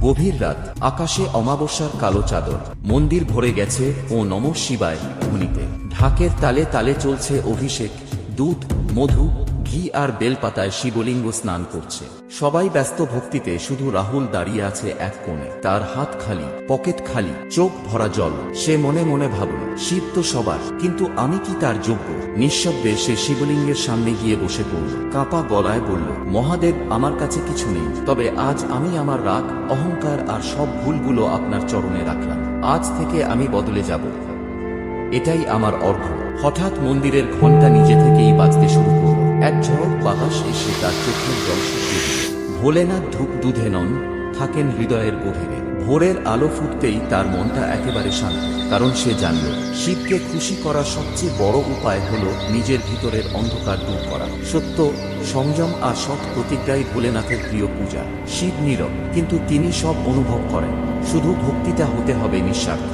গভীর রাত, আকাশে অমাবস্যার কালো চাদর, মন্দির ভরে গেছে ও নমঃ শিবায় ধ্বনিতে। ঢাকের তালে তালে চলছে অভিষেক, দুধ, মধু, ঘি আর বেলপাতায় শিবলিঙ্গ স্নান করছে। সবাই ব্যস্ত ভক্তিতে, শুধু রাহুল দাঁড়িয়ে আছে এক কোণে। তার হাত খালি, পকেট খালি, চোখ ভরা জল। সে মনে মনে ভাবল, শিব তো সবার, কিন্তু আমি কি তার যোগ্য? নিঃশব্দে সে শিবলিঙ্গের সামনে গিয়ে বসে পড়ল। কাঁপা গলায় বলল, মহাদেব, আমার কাছে কিছু নেই, তবে আজ আমি আমার রাগ, অহংকার আর সব ভুলগুলো আপনার চরণে রাখলাম। আজ থেকে আমি বদলে যাব, এটাই আমার অর্ঘ্য। হঠাৎ মন্দিরের ঘণ্টা নিজে থেকেই বাজতে শুরু করল। এক ঝড় বাতাস এসে তার চোখের জল শুকিয়ে দিল। ভোলেনাথ ধূপ দুধে নন, থাকেন হৃদয়ের গভীরে। ভোরের আলো ফুটতেই তার মনটা একেবারে শান্ত, কারণ সে জানল শিবকে খুশি করার সবচেয়ে বড় উপায় হল নিজের ভিতরের অন্ধকার দূর করা। সত্য, সংযম আর সৎ প্রতিজ্ঞাই ভোলেনাথের প্রিয় পূজা। শিব নীরব, কিন্তু তিনি সব অনুভব করেন। শুধু ভক্তিটা হতে হবে নিঃস্বার্থ।